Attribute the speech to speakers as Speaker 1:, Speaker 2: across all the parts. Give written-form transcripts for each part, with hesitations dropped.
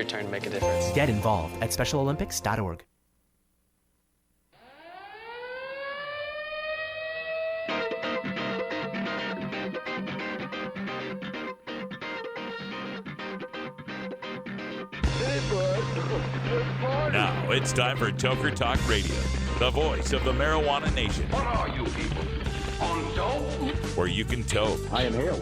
Speaker 1: your turn to make a difference.
Speaker 2: Get involved at SpecialOlympics.org.
Speaker 3: Now it's time for Toker Talk Radio, the voice of the marijuana nation.
Speaker 4: What are you people? On dope?
Speaker 3: Where you can toke.
Speaker 5: I inhale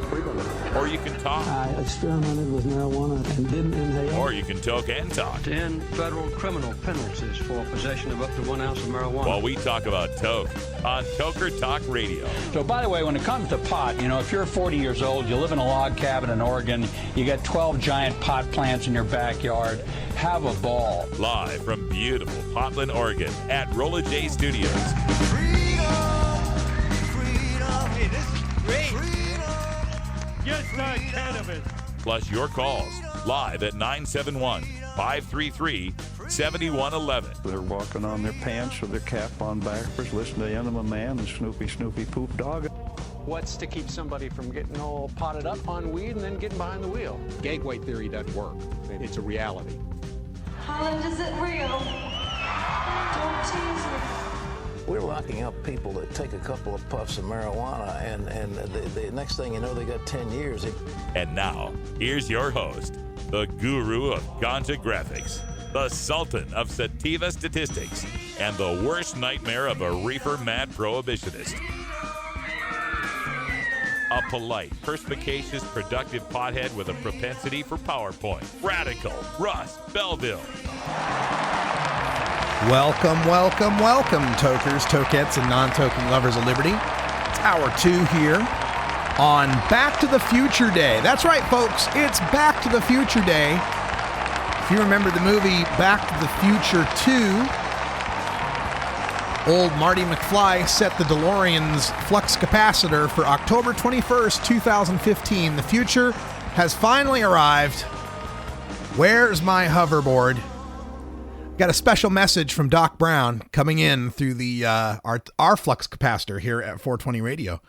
Speaker 5: frequently.
Speaker 3: Or you can talk.
Speaker 6: I experimented with marijuana and didn't inhale.
Speaker 3: Or you can toke and talk.
Speaker 7: 10 federal criminal penalties for possession of up to 1 ounce of marijuana.
Speaker 3: While we talk about toke on Toker Talk Radio.
Speaker 8: So, by the way, when it comes to pot, if you're 40 years old, you live in a log cabin in Oregon, you got 12 giant pot plants in your backyard, have a ball.
Speaker 3: Live from beautiful Portland, Oregon at Rolla J Studios.
Speaker 9: Hey, this is great. Yes, not cannabis.
Speaker 3: Plus your calls live at 971-533-7111.
Speaker 5: They're walking on their pants with their cap on backwards, listening to Enema Man and Snoopy Poop Dog.
Speaker 10: What's to keep somebody from getting all potted up on weed and then getting behind the wheel? Gateway theory doesn't work. It's a reality.
Speaker 11: Holland, is it real? Don't tease me.
Speaker 12: We're locking up people that take a couple of puffs of marijuana, and the next thing you know, they got 10 years.
Speaker 3: And now, here's your host, the guru of ganja graphics, the sultan of sativa statistics, and the worst nightmare of a reefer mad prohibitionist. A polite, perspicacious, productive pothead with a propensity for PowerPoint. Radical Russ Belville.
Speaker 13: Welcome, tokers, tokettes, and non-toking lovers of liberty. It's hour 2 here on Back to the Future Day. That's right, folks. It's Back to the Future Day. If you remember the movie Back to the Future 2, old Marty McFly set the DeLorean's flux capacitor for October 21st, 2015. The future has finally arrived. Where's my hoverboard? Got a special message from Doc Brown coming in through the our flux capacitor here at 420 Radio.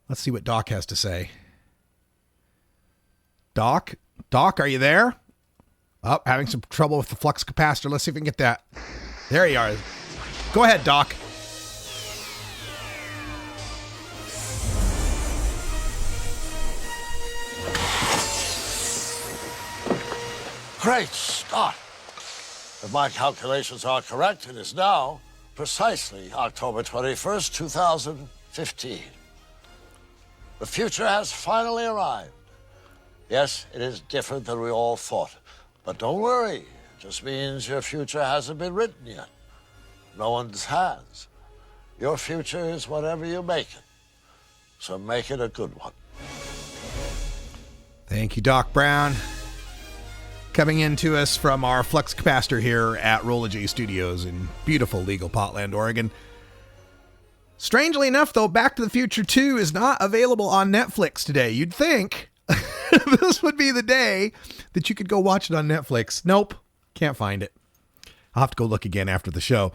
Speaker 13: Let's see what Doc has to say. Doc, are you there? Oh, having some trouble with the flux capacitor. Let's see if we can get that. There you are. Go ahead, Doc.
Speaker 14: Great Scott! If my calculations are correct, it is now precisely October 21st, 2015. The future has finally arrived. Yes, it is different than we all thought. But don't worry, it just means your future hasn't been written yet. No one's has. Your future is whatever you make it. So make it a good one.
Speaker 13: Thank you, Doc Brown. Coming in to us from our flux capacitor here at Rolla J Studios in beautiful legal Portland, Oregon. Strangely enough, though, Back to the Future 2 is not available on Netflix today. You'd think this would be the day that you could go watch it on Netflix. Nope, can't find it. I'll have to go look again after the show.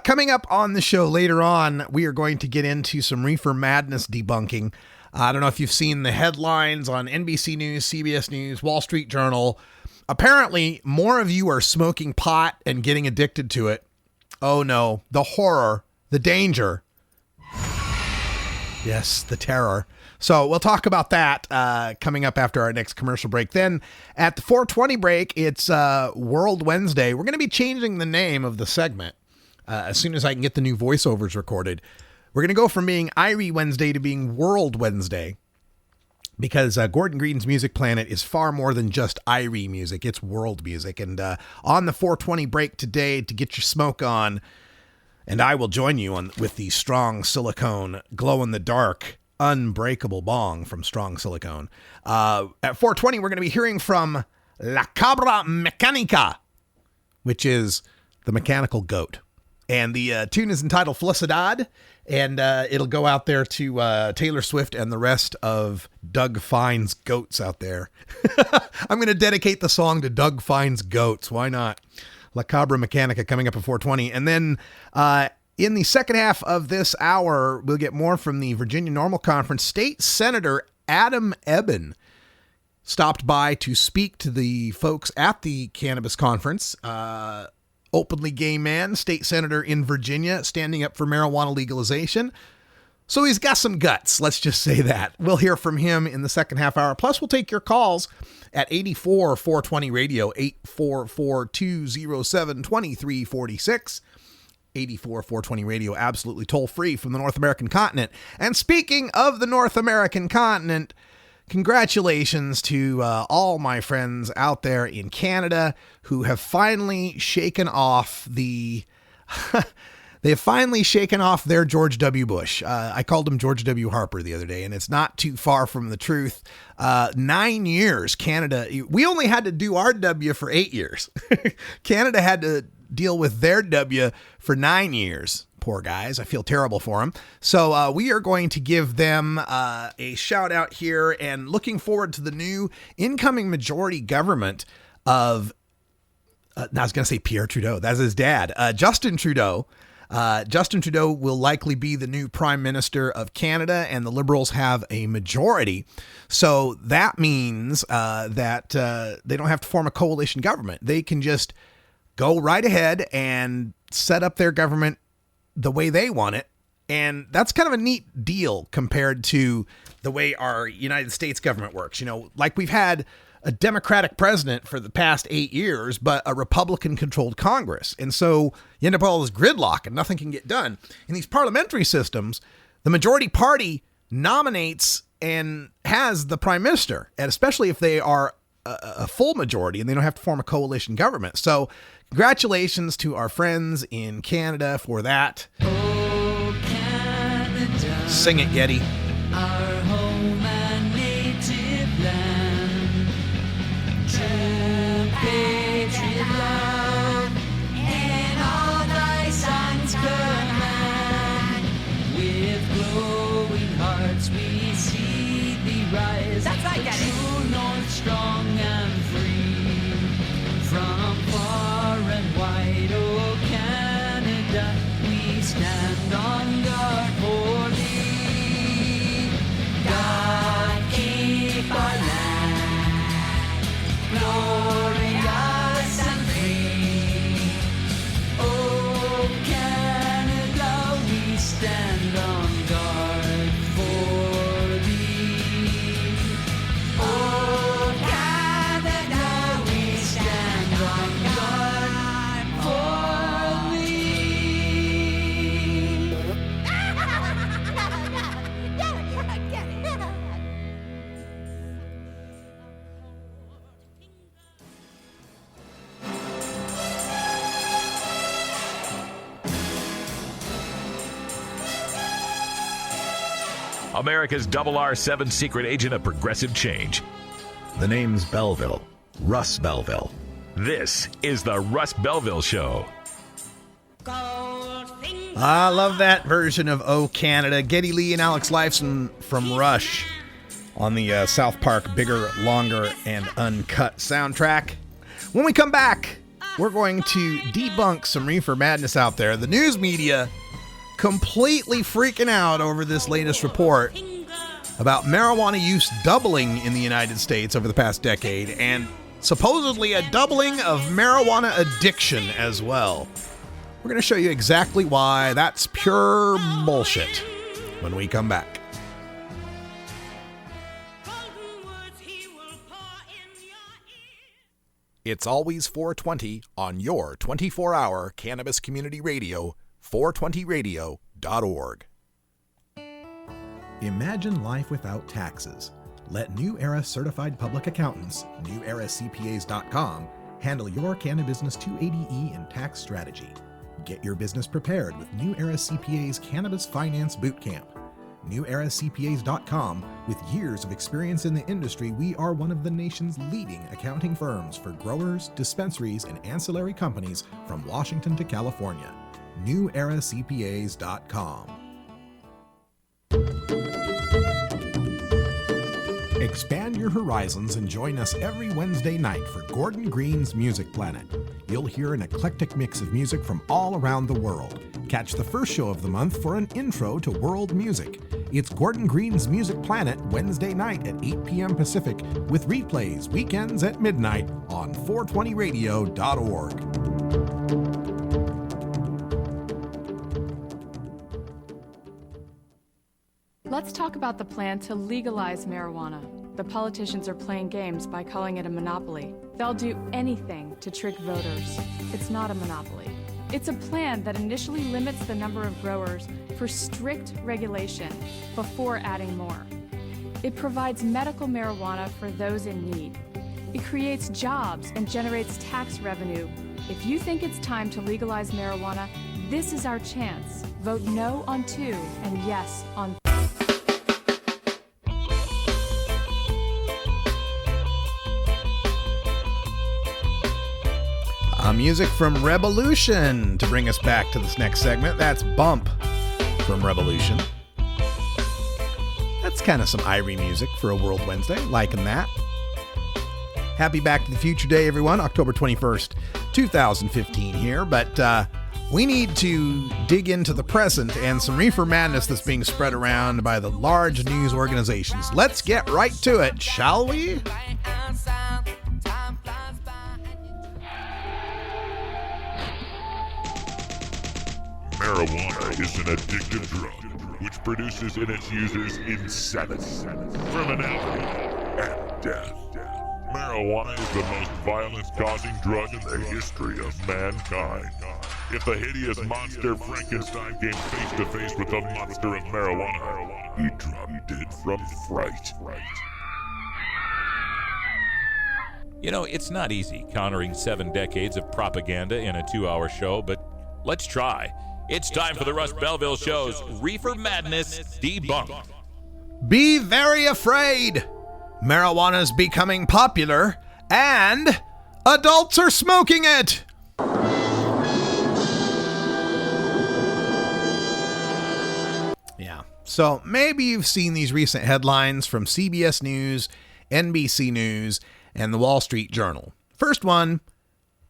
Speaker 13: Coming up on the show later on, we are going to get into some reefer madness debunking. I don't know if you've seen the headlines on NBC News, CBS News, Wall Street Journal. Apparently, more of you are smoking pot and getting addicted to it. Oh no, the horror, the danger. Yes, the terror. So we'll talk about that coming up after our next commercial break. Then at the 420 break, it's World Wednesday. We're going to be changing the name of the segment as soon as I can get the new voiceovers recorded. We're going to go from being Irie Wednesday to being World Wednesday, because Gordon Green's Music Planet is far more than just Irie music. It's world music. And on the 420 break today, to get your smoke on, and I will join you with the Strong Silicone glow-in-the-dark unbreakable bong from Strong Silicone. At 420, we're going to be hearing from La Cabra Mecanica, which is the mechanical goat. And the tune is entitled Felicidad, and it'll go out there to Taylor Swift and the rest of Doug Fine's goats out there. I'm going to dedicate the song to Doug Fine's goats. Why not? La Cabra Mecanica coming up at 420. And then in the second half of this hour, we'll get more from the Virginia NORML Conference. State Senator Adam Ebbin stopped by to speak to the folks at the cannabis conference. Openly gay man, state senator in Virginia, standing up for marijuana legalization. So he's got some guts, let's just say that. We'll hear from him in the second half hour. Plus, we'll take your calls at 84-420-RADIO, 844-207-2346. 84-420-RADIO, absolutely toll-free from the North American continent. And speaking of the North American continent, congratulations to all my friends out there in Canada who have finally shaken off the... They have finally shaken off their George W. Bush. I called him George W. Harper the other day, and it's not too far from the truth. 9 years, Canada, we only had to do our W for 8 years. Canada had to deal with their W for 9 years. Poor guys. I feel terrible for them. So we are going to give them a shout out here and looking forward to the new incoming majority government of, I was going to say Pierre Trudeau. That's his dad, Justin Trudeau. Justin Trudeau will likely be the new Prime Minister of Canada, and the Liberals have a majority. So that means that they don't have to form a coalition government. They can just go right ahead and set up their government the way they want it. And that's kind of a neat deal compared to the way our United States government works. You know, like we've had a Democratic president for the past 8 years, but a Republican-controlled Congress. And so you end up with all this gridlock and nothing can get done. In these parliamentary systems, the majority party nominates and has the prime minister, and especially if they are a full majority and they don't have to form a coalition government. So congratulations to our friends in Canada for that.
Speaker 1: Oh, Canada,
Speaker 13: sing it, Getty.
Speaker 1: Our home and native land. True patriot love and all thy sons command. With glowing hearts we see thee rise. That's right, Daddy. True north, strong and free. From far and wide, oh Canada, we stand on guard for thee. God keep our land glorious and free. Oh Canada, we stand on guard for thee. Oh Canada, we stand on guard for thee.
Speaker 3: America's RR7 secret agent of progressive change.
Speaker 15: The name's Belville. Russ Belville.
Speaker 3: This is the Russ Belville Show.
Speaker 13: I love that version of Oh Canada. Geddy Lee and Alex Lifeson from Rush on the South Park Bigger, Longer, and Uncut soundtrack. When we come back, we're going to debunk some reefer madness out there. The news media completely freaking out over this latest report about marijuana use doubling in the United States over the past decade and supposedly a doubling of marijuana addiction as well. We're going to show you exactly why that's pure bullshit when we come back.
Speaker 15: It's always 420 on your 24-hour cannabis community radio, 420radio.org. Imagine life without taxes. Let New Era Certified Public Accountants, NewEraCPAs.com, handle your cannabis 280E and tax strategy. Get your business prepared with New Era CPA's Cannabis Finance Bootcamp. NewEraCPAs.com. With years of experience in the industry, we are one of the nation's leading accounting firms for growers, dispensaries, and ancillary companies from Washington to California. NewEraCPAs.com. Expand your horizons and join us every Wednesday night for Gordon Green's Music Planet. You'll hear an eclectic mix of music from all around the world. Catch the first show of the month for an intro to world music. It's Gordon Green's Music Planet, Wednesday night at 8 p.m. Pacific, with replays weekends at midnight on 420radio.org.
Speaker 16: Let's talk about the plan to legalize marijuana. The politicians are playing games by calling it a monopoly. They'll do anything to trick voters. It's not a monopoly. It's a plan that initially limits the number of growers for strict regulation before adding more. It provides medical marijuana for those in need. It creates jobs and generates tax revenue. If you think it's time to legalize marijuana, this is our chance. Vote no on 2 and yes on 3.
Speaker 13: Music from Revolution to bring us back to this next segment. That's Bump from Revolution. That's kind of some Irie music for a World Wednesday. Liking that. Happy Back to the Future Day, everyone. October 21st, 2015 here. But we need to dig into the present and some reefer madness that's being spread around by the large news organizations. Let's get right to it, shall we?
Speaker 17: Marijuana is an addictive drug which produces in its users insanity, criminality, and death. Marijuana is the most violence-causing drug in the history of mankind. If the hideous monster Frankenstein came face-to-face with the monster of marijuana, he'd drop dead from fright.
Speaker 3: You know, it's not easy countering 7 decades of propaganda in a 2-hour show, but let's try. It's time for the Russ Belville Show's Reefer Madness Debunked.
Speaker 13: Be very afraid. Marijuana's becoming popular, and adults are smoking it. Yeah, so maybe you've seen these recent headlines from CBS News, NBC News, and the Wall Street Journal. First one,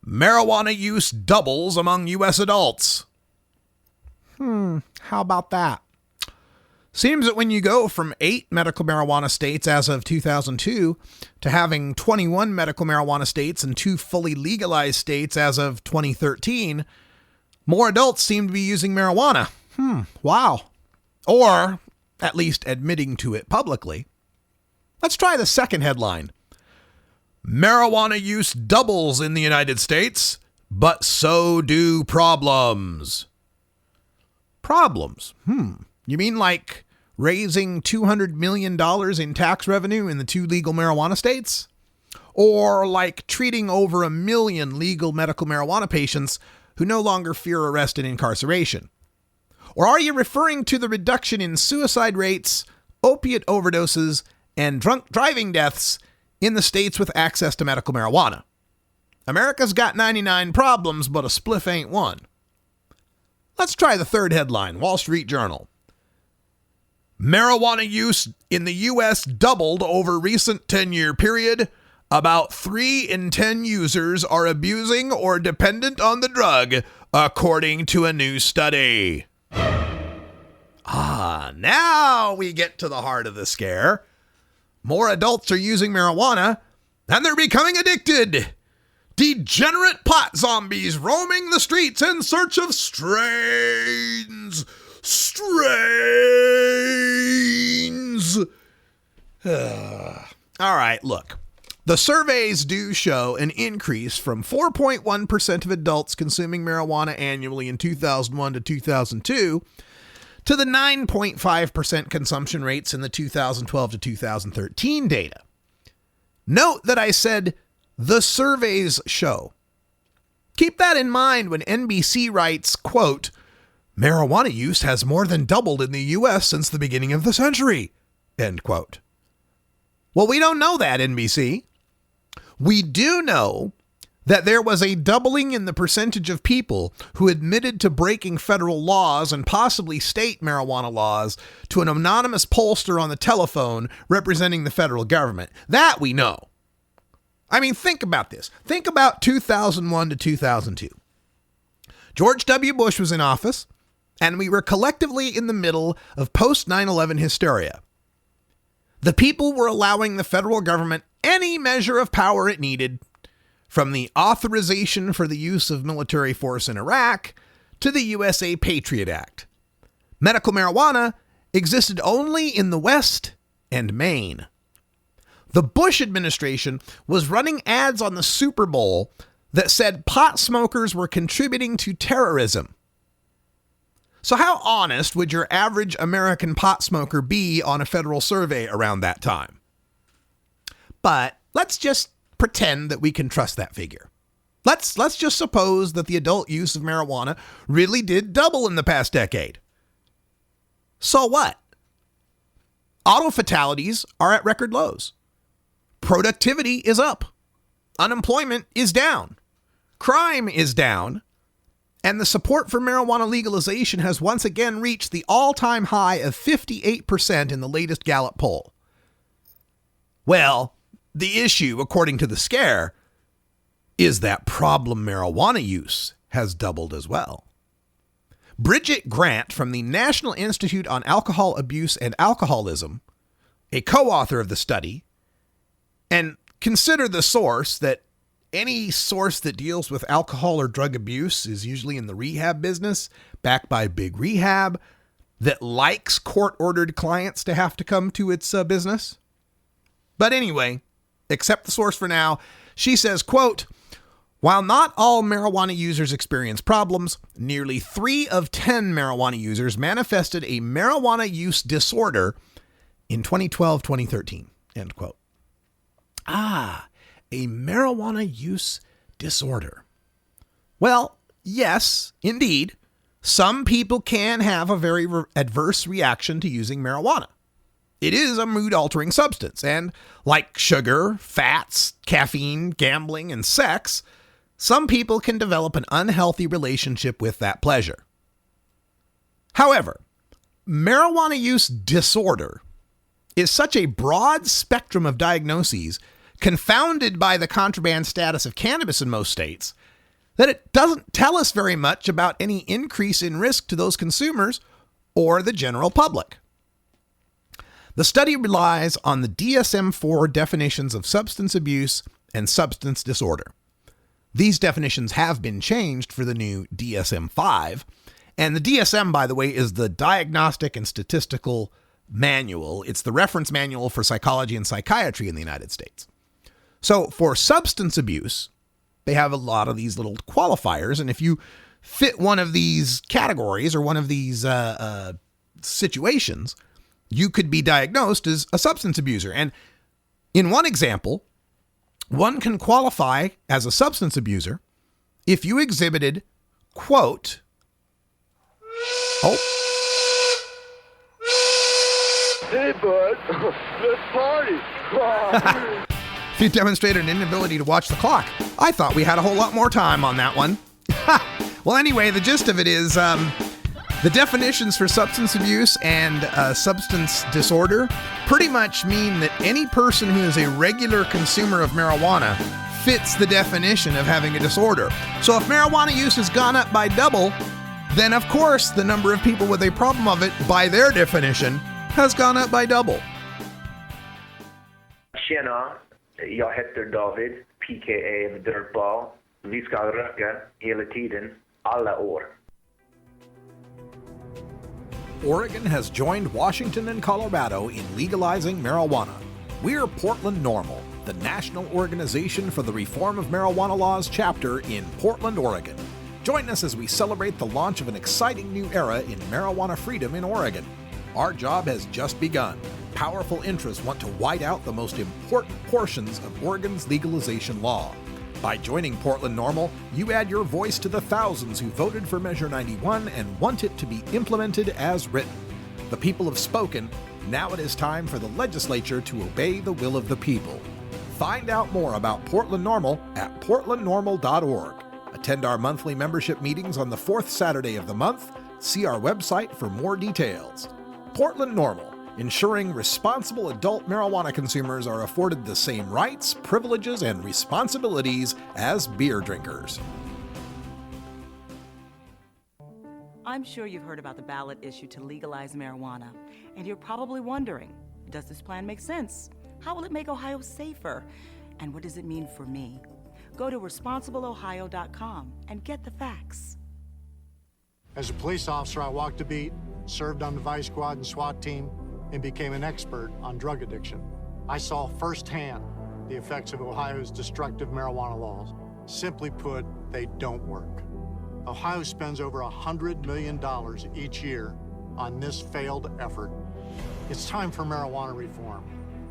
Speaker 13: marijuana use doubles among U.S. adults. How about that? Seems that when you go from 8 medical marijuana states as of 2002 to having 21 medical marijuana states and 2 fully legalized states as of 2013, more adults seem to be using marijuana. Wow. Or at least admitting to it publicly. Let's try the second headline. Marijuana use doubles in the United States, but so do problems. Problems? You mean like raising $200 million in tax revenue in the 2 legal marijuana states? Or like treating over 1 million legal medical marijuana patients who no longer fear arrest and incarceration? Or are you referring to the reduction in suicide rates, opiate overdoses, and drunk driving deaths in the states with access to medical marijuana? America's got 99 problems, but a spliff ain't one. Let's try the third headline, Wall Street Journal. Marijuana use in the U.S. doubled over recent 10-year period. About 3 in 10 users are abusing or dependent on the drug, according to a new study. Now we get to the heart of the scare. More adults are using marijuana, and they're becoming addicted. Degenerate pot zombies roaming the streets in search of strains. All right, look. The surveys do show an increase from 4.1% of adults consuming marijuana annually in 2001 to 2002 to the 9.5% consumption rates in the 2012 to 2013 data. Note that I said the surveys show. Keep that in mind when NBC writes, quote, marijuana use has more than doubled in the U.S. since the beginning of the century, end quote. Well, we don't know that, NBC. We do know that there was a doubling in the percentage of people who admitted to breaking federal laws and possibly state marijuana laws to an anonymous pollster on the telephone representing the federal government. That we know. I mean, think about this. Think about 2001 to 2002. George W. Bush was in office. and we were collectively in the middle of post 9/11 hysteria. The people were allowing the federal government any measure of power it needed, from the authorization for the use of military force in Iraq to the USA Patriot Act. Medical marijuana existed only in the West and Maine. The Bush administration was running ads on the Super Bowl that said pot smokers were contributing to terrorism. So how honest would your average American pot smoker be on a federal survey around that time? But let's just pretend that we can trust that figure. Let's just suppose that the adult use of marijuana really did double in the past decade. So what? Auto fatalities are at record lows. Productivity is up. Unemployment is down. Crime is down. And the support for marijuana legalization has once again reached the all-time high of 58% in the latest Gallup poll. Well, the issue, according to the Scare, is that problem marijuana use has doubled as well. Bridget Grant from the National Institute on Alcohol Abuse and Alcoholism, a co-author of the study, and consider the source that any source that deals with alcohol or drug abuse is usually in the rehab business, backed by big rehab, that likes court-ordered clients to have to come to its business. But anyway, accept the source for now. She says, quote, while not all marijuana users experience problems, nearly 3 of 10 marijuana users manifested a marijuana use disorder in 2012-2013, end quote. A marijuana use disorder. Well, yes, indeed. Some people can have a very adverse reaction to using marijuana. It is a mood-altering substance, and like sugar, fats, caffeine, gambling, and sex, some people can develop an unhealthy relationship with that pleasure. However, marijuana use disorder is such a broad spectrum of diagnoses, confounded by the contraband status of cannabis in most states, that it doesn't tell us very much about any increase in risk to those consumers or the general public. The study relies on the DSM-4 definitions of substance abuse and substance disorder. These definitions have been changed for the new DSM-5, and the DSM, by the way, is the Diagnostic and Statistical Manual. It's the reference manual for psychology and psychiatry in the United States. So for substance abuse, they have a lot of these little qualifiers, and if you fit one of these categories or one of these situations, you could be diagnosed as a substance abuser. And in one example, one can qualify as a substance abuser if you exhibited, quote,
Speaker 9: Hey, bud, let's party.
Speaker 13: If you demonstrated an inability to watch the clock. I thought we had a whole lot more time on that one. Well, anyway, the gist of it is the definitions for substance abuse and substance disorder pretty much mean that any person who is a regular consumer of marijuana fits the definition of having a disorder. So if marijuana use has gone up by double, then of course the number of people with a problem of it, by their definition, has gone up by double.
Speaker 18: Tjena, jag heter David, PKA The Dirtball. Vi ska röka hela tiden, alla år.
Speaker 15: Oregon has joined Washington and Colorado in legalizing marijuana. We're Portland NORML, the National Organization for the Reform of Marijuana Laws chapter in Portland, Oregon. Join us as we celebrate the launch of an exciting new era in marijuana freedom in Oregon. Our job has just begun. Powerful interests want to white out the most important portions of Oregon's legalization law. By joining Portland NORML, you add your voice to the thousands who voted for Measure 91 and want it to be implemented as written. The people have spoken. Now it is time for the legislature to obey the will of the people. Find out more about Portland NORML at portlandnormal.org. Attend our monthly membership meetings on the fourth Saturday of the month. See our website for more details. Portland NORML, ensuring responsible adult marijuana consumers are afforded the same rights, privileges, and responsibilities as beer drinkers.
Speaker 19: I'm sure you've heard about the ballot issue to legalize marijuana, and you're probably wondering, does this plan make sense? How will it make Ohio safer? And what does it mean for me? Go to responsibleohio.com and get the facts.
Speaker 10: As a police officer, I walked the beat, served on the Vice Squad and SWAT team, and became an expert on drug addiction. I saw firsthand the effects of Ohio's destructive marijuana laws. Simply put, they don't work. Ohio spends over $100 million each year on this failed effort. It's time for marijuana reform,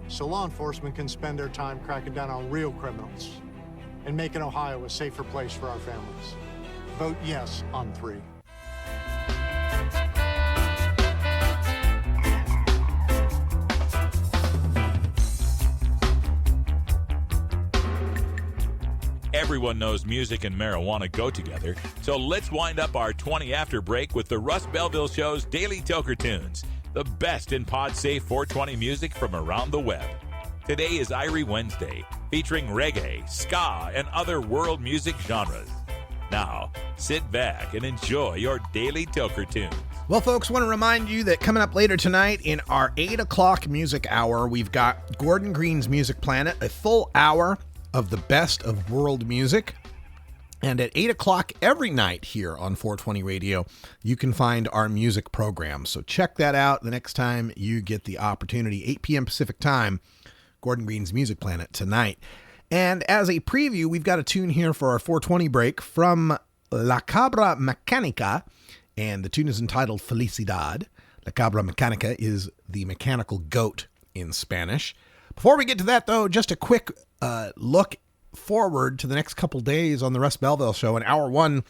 Speaker 10: so law enforcement can spend their time cracking down on real criminals and making Ohio a safer place for our families. Vote yes on 3.
Speaker 3: Everyone knows music and marijuana go together, so let's wind up our 20 after break with the Russ Belville Show's Daily Toker Tunes, the best in pod-safe 420 music from around the web. Today is Irie Wednesday, featuring reggae, ska, and other world music genres. Now, sit back and enjoy your Daily Toker Tunes.
Speaker 13: Well, folks, want to remind you that coming up later tonight in our 8 o'clock music hour, we've got Gordon Green's Music Planet, a full hour of the best of world music. And at 8 o'clock every night here on 420 Radio, you can find our music program. So check that out the next time you get the opportunity. 8 p.m. Pacific time, Gordon Green's Music Planet tonight. And as a preview, we've got a tune here for our 420 break from La Cabra Mecánica, and the tune is entitled Felicidad. La Cabra Mecánica is the mechanical goat in Spanish. Before we get to that, though, just a quick look forward to the next couple days on the Russ Belville Show. In hour 1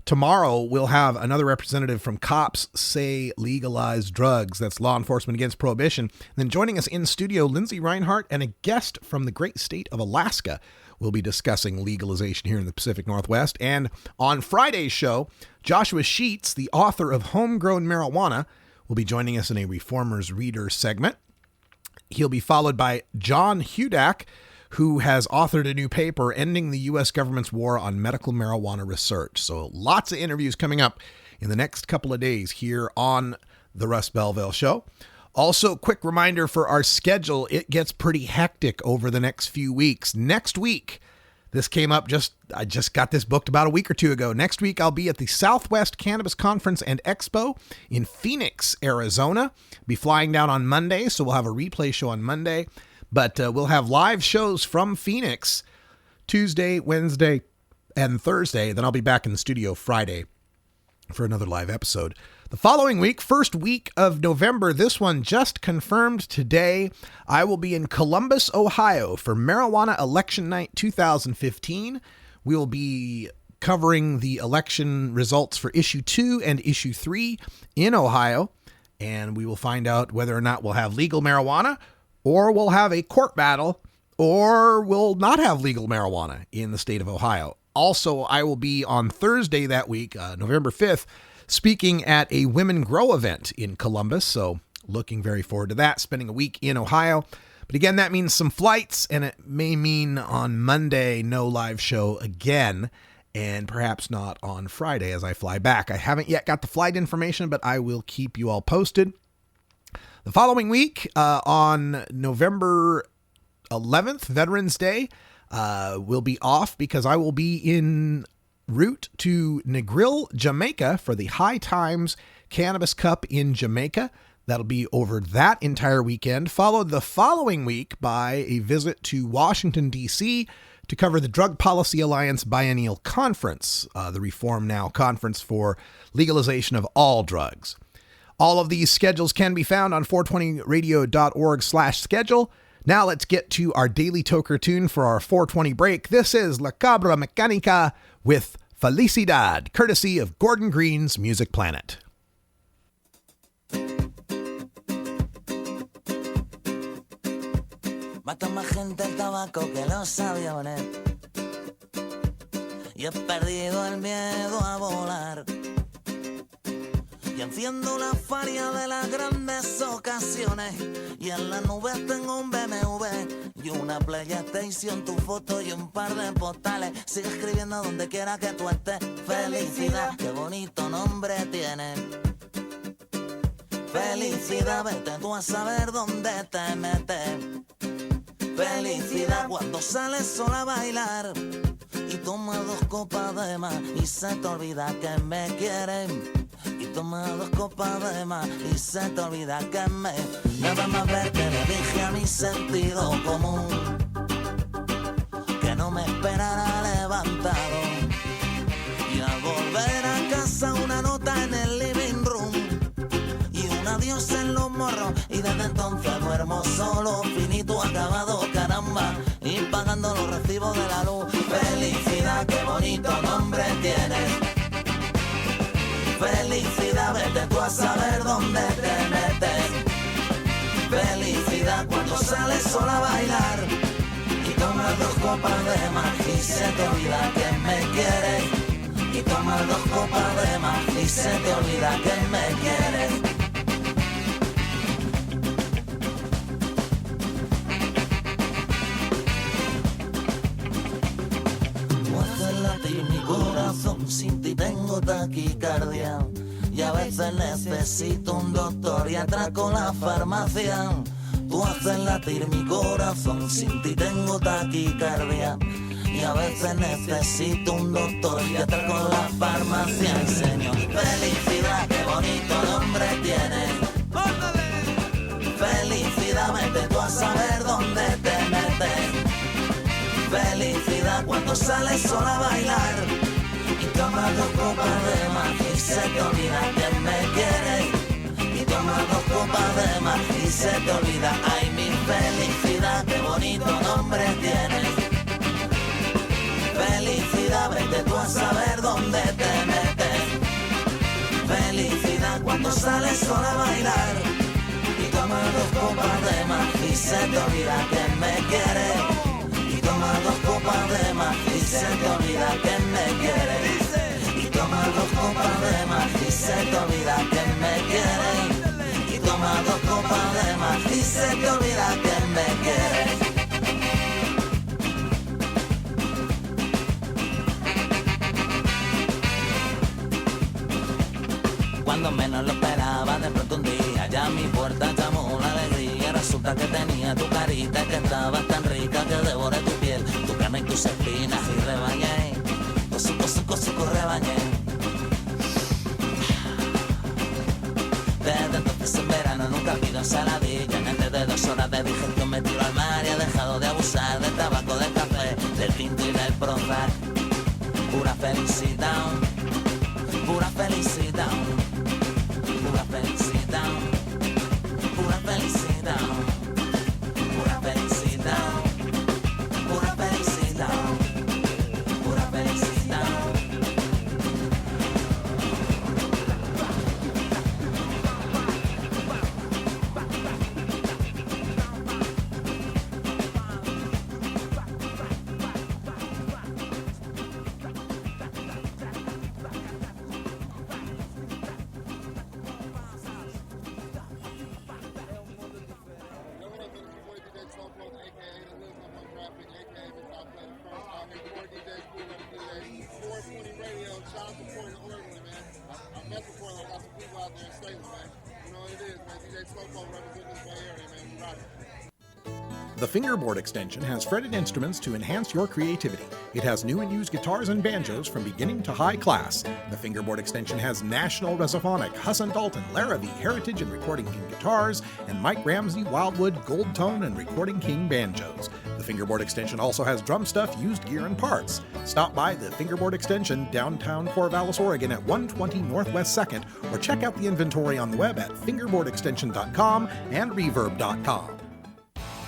Speaker 13: tomorrow, we'll have another representative from Cops Say Legalize Drugs. That's Law Enforcement Against Prohibition. And then joining us in studio, Lindsay Reinhart, and a guest from the great state of Alaska. We'll be discussing legalization here in the Pacific Northwest. And on Friday's show, Joshua Sheets, the author of Homegrown Marijuana, will be joining us in a Reformers Reader segment. He'll be followed by John Hudak, who has authored a new paper, Ending the U.S. Government's War on Medical Marijuana Research. So lots of interviews coming up in the next couple of days here on the Russ Belville Show. Also, quick reminder for our schedule. It gets pretty hectic over the next few weeks. Next week, this came up I just got this booked about a week or two ago. Next week, I'll be at the Southwest Cannabis Conference and Expo in Phoenix, Arizona. Be flying down on Monday, so we'll have a replay show on Monday. But we'll have live shows from Phoenix Tuesday, Wednesday, and Thursday. Then I'll be back in the studio Friday for another live episode. The following week, first week of November, this one just confirmed today, I will be in Columbus, Ohio for Marijuana Election Night 2015. We will be covering the election results for Issue 2 and Issue 3 in Ohio, and we will find out whether or not we'll have legal marijuana, or we'll have a court battle, or we'll not have legal marijuana in the state of Ohio. Also, I will be on Thursday that week, November 5th, speaking at a Women Grow event in Columbus. So looking very forward to that, spending a week in Ohio. But again, that means some flights, and it may mean on Monday, no live show again, and perhaps not on Friday as I fly back. I haven't yet got the flight information, but I will keep you all posted. The following week, on November 11th, Veterans Day, we'll be off because I will be en route to Negril, Jamaica for the High Times Cannabis Cup in Jamaica. That'll be over that entire weekend, followed the following week by a visit to Washington, D.C. to cover the Drug Policy Alliance Biennial Conference, the Reform Now Conference for legalization of all drugs. All of these schedules can be found on 420radio.org/schedule. Now let's get to our Daily Toker tune for our 420 break. This is La Cabra Mecánica with Felicidad, courtesy of Gordon Green's Music Planet.
Speaker 20: Mata más gente el tabaco que los aviones. Y he perdido el miedo a volar. y enciendo la faria de las grandes ocasiones. Y en las nubes tengo un BMW y una PlayStation, tu foto y un par de postales. Sigue escribiendo donde quiera que tú estés. Felicidad, qué bonito nombre tiene. Felicidad, vete tú a saber dónde te metes. Felicidad, cuando sales sola a bailar y toma 2 copas de más y se te olvida que me quieren. Y toma 2 copas de más y se te olvida que me... Nada más ver que le dije a mi sentido común que no me esperara levantado. Y al volver a casa una nota en el living room y un adiós en los morros. Y desde entonces duermo solo, finito, acabado, caramba, y pagando los recibos de la luz. Felicidad, qué bonito nombre tienes. Felicidad, vete tú a saber dónde te metes. Felicidad, cuando sales sola a bailar y tomas 2 copas de más y se te olvida que me quieres. Y tomas 2 copas de más y se te olvida que me quieres. Tú haces latir mi corazón, sin ti tengo taquicardia. Y a veces necesito un doctor y atraco la farmacia. Tú haces latir mi corazón, sin ti tengo taquicardia. Y a veces necesito un doctor y atraco la farmacia. Y señor, felicidad, qué bonito nombre tienes. Felicidad, vete tú a saber dónde te metes. Felicidad, cuando sales sola a bailar y tomas 2 copas de más y se te olvida que me quieres. Y tomas 2 copas de más y se te olvida. Ay, mi felicidad, qué bonito nombre tienes. Felicidad, vete tú a saber dónde te metes. Felicidad, cuando sales sola a bailar y tomas 2 copas de más y se te olvida que me quieres. Y tomas 2 copas de más y se te olvida que me quieres. Y tomas 2 copas de más y se te olvida que me quieres. Y tomas 2 copas de más y se te olvida que me quieres. Cuando menos lo esperaba, de pronto un día ya a mi puerta llamó la alegría. Resulta que tenía tu carita, que estabas tan rica que devoré tu piel, tu carne y tus espinas y rebañé. Cosuco, rebañé. Desde entonces en verano nunca pido ensaladilla. En antes de 2 horas de digestión me tiro al mar y he dejado de abusar del tabaco, del café, del tinto y del Prozac. Pura felicidad, pura felicidad. Pura felicidad, pura felicidad, pura felicidad, pura felicidad, pura felicidad.
Speaker 15: The Fingerboard extension has fretted instruments to enhance your creativity. It has new and used guitars and banjos from beginning to high class. The Fingerboard extension has National Resophonic, Husson Dalton, Larrabee, Heritage and Recording King guitars, and Mike Ramsey, Wildwood, Gold Tone, and Recording King banjos. The Fingerboard extension also has drum stuff, used gear, and parts. Stop by the Fingerboard extension, downtown Corvallis, Oregon at 120 Northwest 2nd, or check out the inventory on the web at fingerboardextension.com and reverb.com.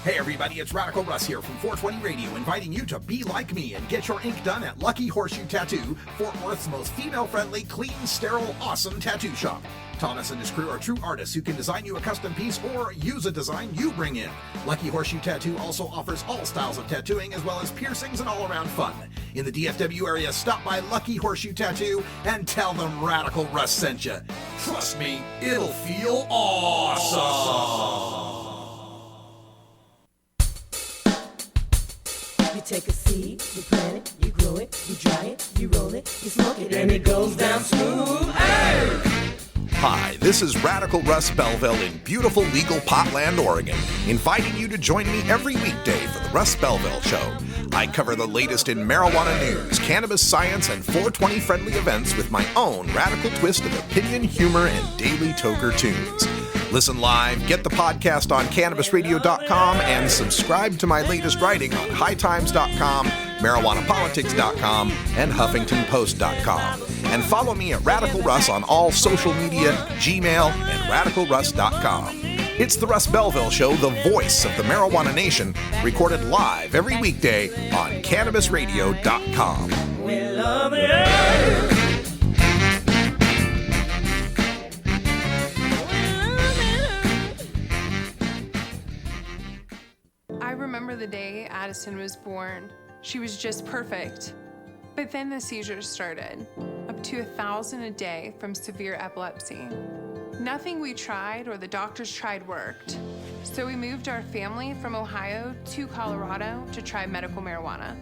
Speaker 21: Hey everybody, it's Radical Russ here from 420 Radio, inviting you to be like me and get your ink done at Lucky Horseshoe Tattoo, Fort Worth's most female-friendly, clean, sterile, awesome tattoo shop. Thomas and his crew are true artists who can design you a custom piece or use a design you bring in. Lucky Horseshoe Tattoo also offers all styles of tattooing as well as piercings and all-around fun. In the DFW area, stop by Lucky Horseshoe Tattoo and tell them Radical Russ sent you. Trust me, it'll feel awesome.
Speaker 2: You take a seed, you plant it, you grow it, you dry it, you roll it, you smoke it, and it goes down smooth. Hey!
Speaker 21: Hi, this is Radical Russ Belville in beautiful legal Potland, Oregon, inviting you to join me every weekday for the Russ Belville Show. I cover the latest in marijuana news, cannabis science, and 420-friendly events with my own radical twist of opinion, humor, and daily Toker tunes. Listen live, get the podcast on CannabisRadio.com, and subscribe to my latest writing on HighTimes.com, MarijuanaPolitics.com, and HuffingtonPost.com. And follow me at Radical Russ on all social media, Gmail, and RadicalRuss.com. It's the Russ Belville Show, the voice of the marijuana nation, recorded live every weekday on CannabisRadio.com.
Speaker 2: We love the earth.
Speaker 22: I remember the day Addison was born. She was just perfect. But then the seizures started, up to 1,000 a day from severe epilepsy. Nothing we tried or the doctors tried worked. So we moved our family from Ohio to Colorado to try medical marijuana.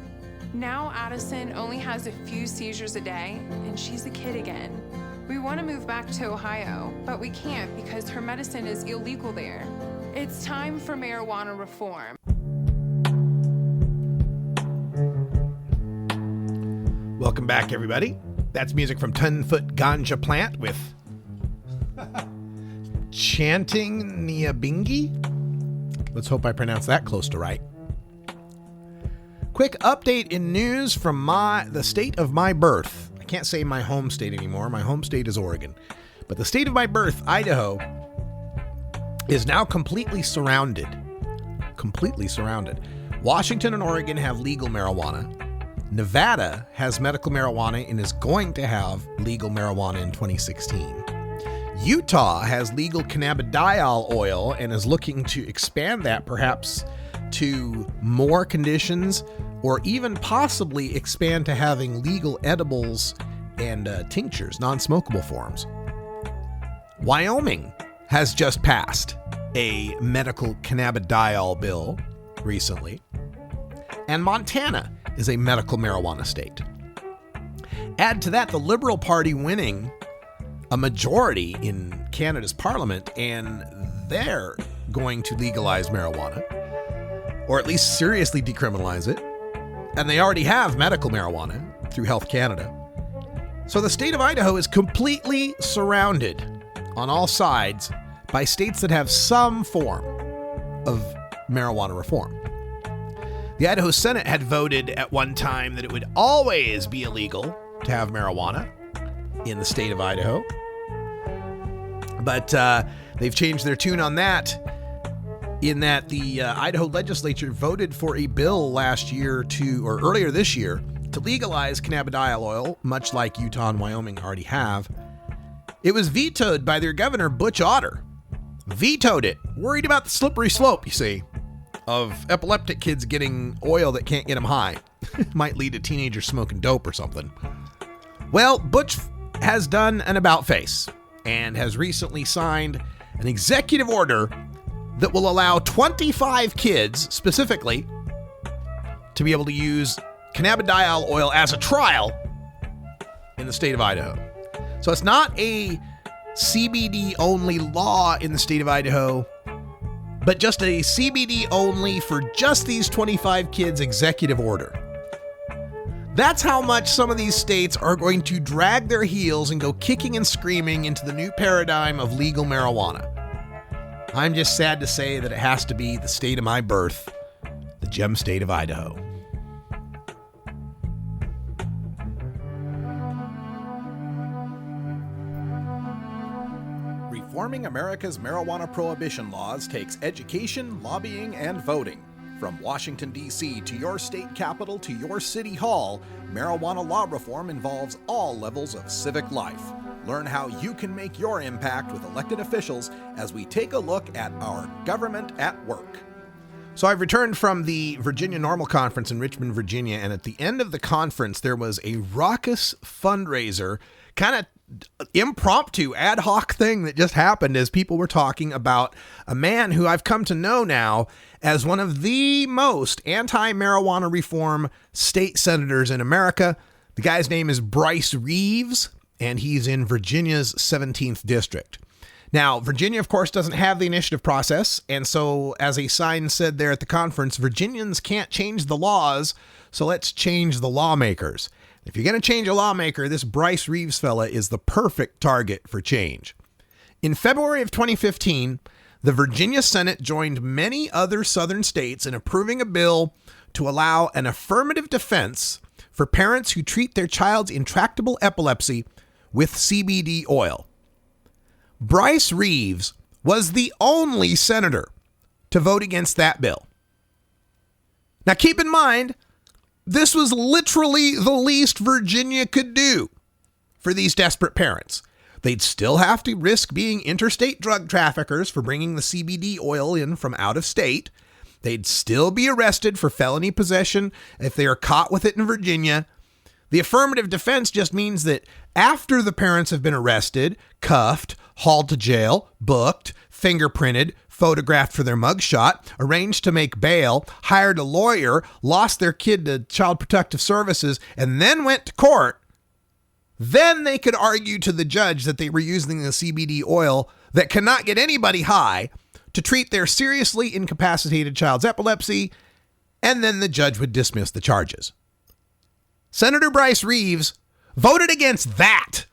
Speaker 22: Now Addison only has a few seizures a day, and she's a kid again. We want to move back to Ohio, but we can't because her medicine is illegal there. It's time for marijuana reform.
Speaker 13: Welcome back, everybody. That's music from 10-Foot Ganja Plant with Chanting Nyabingi. Let's hope I pronounced that close to right. Quick update in news from the state of my birth. I can't say my home state anymore. My home state is Oregon. But the state of my birth, Idaho, is now completely surrounded. Completely surrounded. Washington and Oregon have legal marijuana. Nevada has medical marijuana and is going to have legal marijuana in 2016. Utah has legal cannabidiol oil and is looking to expand that perhaps to more conditions or even possibly expand to having legal edibles and tinctures, non-smokable forms. Wyoming has just passed a medical cannabidiol bill recently. And Montana is a medical marijuana state. Add to that the Liberal Party winning a majority in Canada's parliament, and they're going to legalize marijuana, or at least seriously decriminalize it. And they already have medical marijuana through Health Canada. So the state of Idaho is completely surrounded on all sides by states that have some form of marijuana reform. The Idaho Senate had voted at one time that it would always be illegal to have marijuana in the state of Idaho. But they've changed their tune on that, in that the Idaho legislature voted for a bill earlier this year to legalize cannabidiol oil, much like Utah and Wyoming already have. It was vetoed by their governor, Butch Otter. Vetoed it. Worried about the slippery slope, you see, of epileptic kids getting oil that can't get them high. Might lead to teenagers smoking dope or something. Well, Butch has done an about-face and has recently signed an executive order that will allow 25 kids, specifically, to be able to use cannabidiol oil as a trial in the state of Idaho. So it's not a CBD-only law in the state of Idaho, but just a CBD only for just these 25 kids executive order. That's how much some of these states are going to drag their heels and go kicking and screaming into the new paradigm of legal marijuana. I'm just sad to say that it has to be the state of my birth, the gem state of Idaho.
Speaker 21: Reforming America's marijuana prohibition laws takes education, lobbying, and voting. From Washington, D.C. to your state capital to your city hall, marijuana law reform involves all levels of civic life. Learn how you can make your impact with elected officials as we take a look at our government at work.
Speaker 13: So I've returned from the Virginia NORML Conference in Richmond, Virginia, and at the end of the conference, there was a raucous fundraiser, kind of impromptu ad hoc thing that just happened as people were talking about a man who I've come to know now as one of the most anti-marijuana reform state senators in America. The guy's name is Bryce Reeves, and he's in Virginia's 17th district. Now, Virginia, of course, doesn't have the initiative process, and so as a sign said there at the conference, Virginians can't change the laws, so let's change the lawmakers. If you're going to change a lawmaker, this Bryce Reeves fella is the perfect target for change. In February of 2015, the Virginia Senate joined many other southern states in approving a bill to allow an affirmative defense for parents who treat their child's intractable epilepsy with CBD oil. Bryce Reeves was the only senator to vote against that bill. Now keep in mind, this was literally the least Virginia could do for these desperate parents. They'd still have to risk being interstate drug traffickers for bringing the CBD oil in from out of state. They'd still be arrested for felony possession if they are caught with it in Virginia. The affirmative defense just means that after the parents have been arrested, cuffed, hauled to jail, booked, fingerprinted, photographed for their mugshot, arranged to make bail, hired a lawyer, lost their kid to Child Protective Services, and then went to court, then they could argue to the judge that they were using the CBD oil that cannot get anybody high to treat their seriously incapacitated child's epilepsy, and then the judge would dismiss the charges. Senator Bryce Reeves voted against that.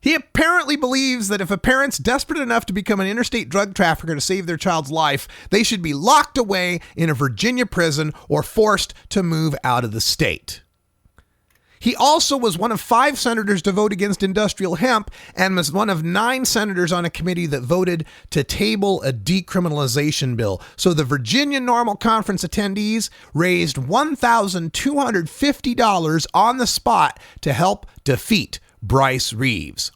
Speaker 13: He apparently believes that if a parent's desperate enough to become an interstate drug trafficker to save their child's life, they should be locked away in a Virginia prison or forced to move out of the state. He also was one of 5 senators to vote against industrial hemp and was one of 9 senators on a committee that voted to table a decriminalization bill. So the Virginia NORML Conference attendees raised $1,250 on the spot to help defeat Bryce Reeves.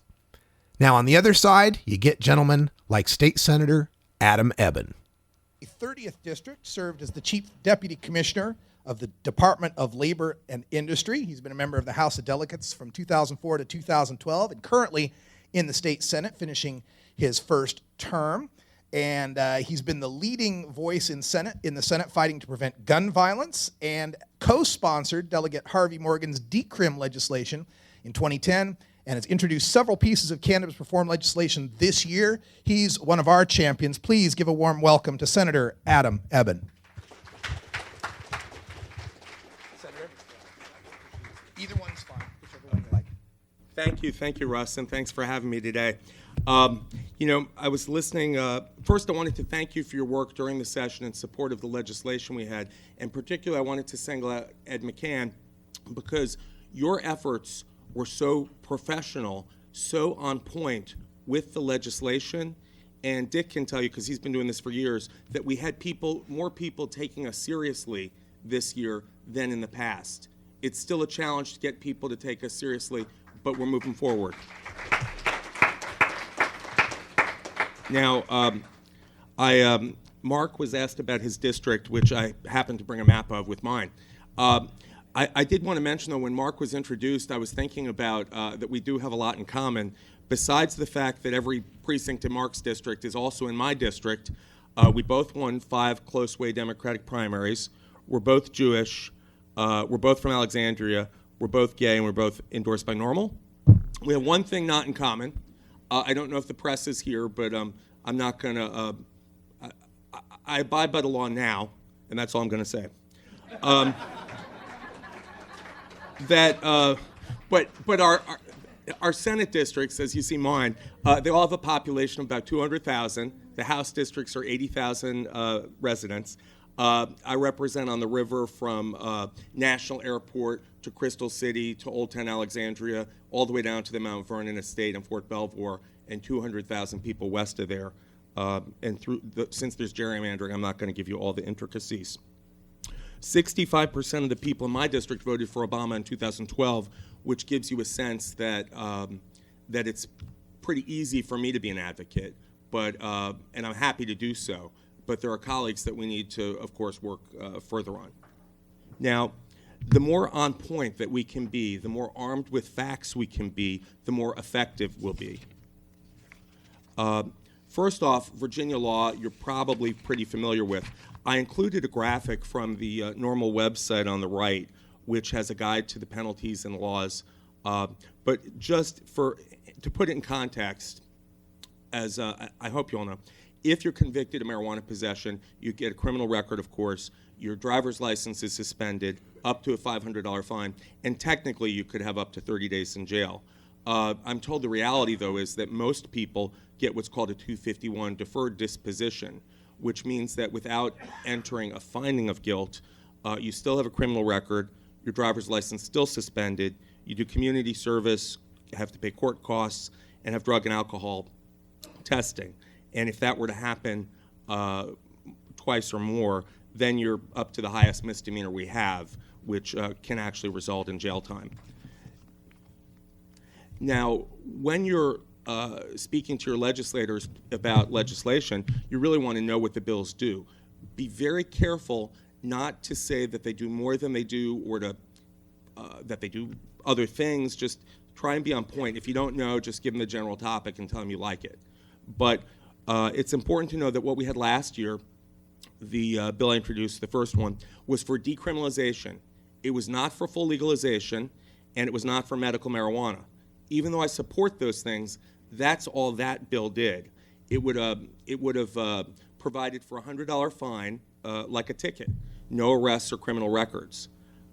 Speaker 13: Now, on the other side, you get gentlemen like State Senator Adam Ebbin.
Speaker 4: The 30th District served as the Chief Deputy Commissioner of the Department of Labor and Industry. He's been a member of the House of Delegates from 2004 to 2012 and currently in the State Senate, finishing his first term. And he's been the leading voice in the Senate fighting to prevent gun violence and co-sponsored Delegate Harvey Morgan's decrim legislation in 2010 and has introduced several pieces of cannabis reform legislation this year. He's one of our champions. Please give a warm welcome to Senator Adam Ebbin. Senator, either one's fine, whichever one you like.
Speaker 6: Thank you, Russ, and thanks for having me today. I was listening. First, I wanted to thank you for your work during the session in support of the legislation we had. In particular, I wanted to single out Ed McCann because your efforts were so professional, so on point with the legislation. And Dick can tell you, because he's been doing this for years, that we had more people taking us seriously this year than in the past. It's still a challenge to get people to take us seriously, but we're moving forward. Now, Mark was asked about his district, which I happened to bring a map of with mine. I did want to mention, though, when Mark was introduced, I was thinking about that we do have a lot in common. Besides the fact that every precinct in Mark's district is also in my district, we both won 5 close-way Democratic primaries. We're both Jewish. We're both from Alexandria. We're both gay, and we're both endorsed by NORML. We have one thing not in common. I don't know if the press is here, but I'm not going to... I abide by the law now, and that's all I'm going to say. But our Senate districts, as you see mine, they all have a population of about 200,000. The House districts are 80,000 residents. I represent on the river from National Airport to Crystal City to Old Town Alexandria, all the way down to the Mount Vernon Estate and Fort Belvoir, and 200,000 people west of there. Since there's gerrymandering, I'm not going to give you all the intricacies. 65% of the people in my district voted for Obama in 2012, which gives you a sense that that it's pretty easy for me to be an advocate, but and I'm happy to do so. But there are colleagues that we need to, of course, work further on. Now, the more on point that we can be, the more armed with facts we can be, the more effective we'll be. First off, Virginia law, you're probably pretty familiar with. I included a graphic from the NORML website on the right, which has a guide to the penalties and laws. But just to put it in context, as I hope you all know, if you're convicted of marijuana possession, you get a criminal record, of course. Your driver's license is suspended, up to a $500 fine, and technically you could have up to 30 days in jail. I'm told the reality, though, is that most people get what's called a 251 deferred disposition, which means that without entering a finding of guilt, you still have a criminal record, your driver's license still suspended, you do community service, you have to pay court costs, and have drug and alcohol testing. And if that were to happen twice or more, then you're up to the highest misdemeanor we have, which can actually result in jail time. Now, when you're speaking to your legislators about legislation, you really want to know what the bills do. Be very careful not to say that they do more than they do or to that they do other things. Just try and be on point. If you don't know, just give them the general topic and tell them you like it. But it's important to know that what we had last year, the bill I introduced, the first one, was for decriminalization. It was not for full legalization, and it was not for medical marijuana. Even though I support those things, that's all that bill did. It would have provided for a $100 fine, like a ticket, no arrests or criminal records.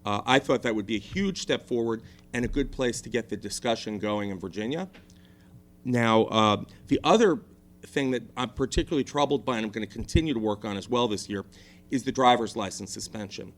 Speaker 6: I thought that would be a huge step forward and a good place to get the discussion going in Virginia. Now, the other thing that I'm particularly troubled by and I'm going to continue to work on as well this year is the driver's license suspension.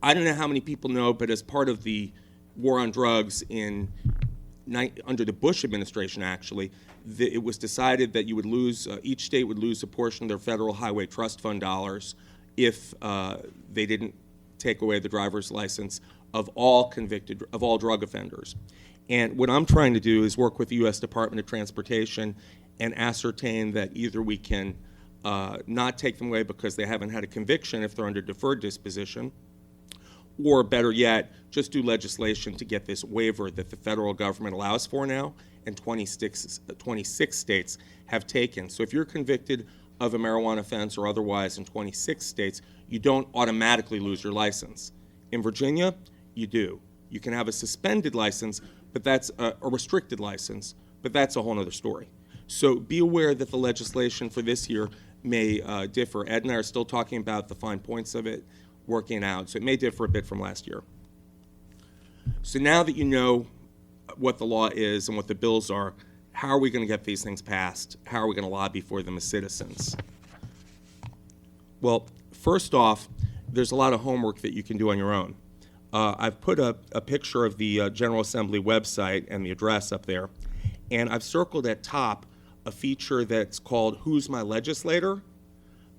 Speaker 6: I don't know how many people know, but as part of the war on drugs under the Bush administration, actually, it was decided that you would lose, each state would lose a portion of their federal highway trust fund dollars if they didn't take away the driver's license of all drug offenders. And what I'm trying to do is work with the U.S. Department of Transportation and ascertain that either we can not take them away because they haven't had a conviction if they're under deferred disposition, or better yet, just do legislation to get this waiver that the federal government allows for now and 26 states have taken. So if you're convicted of a marijuana offense or otherwise in 26 states, you don't automatically lose your license. In Virginia, you do. You can have a suspended license, but that's a restricted license, but that's a whole other story. So be aware that the legislation for this year may differ. Ed and I are still talking about the fine points of it, working it out, so it may differ a bit from last year. So now that you know what the law is and what the bills are, how are we going to get these things passed? How are we going to lobby for them as citizens? Well, first off, there's a lot of homework that you can do on your own. I've put a picture of the General Assembly website and the address up there, and I've circled at top a feature that's called Who's My Legislator?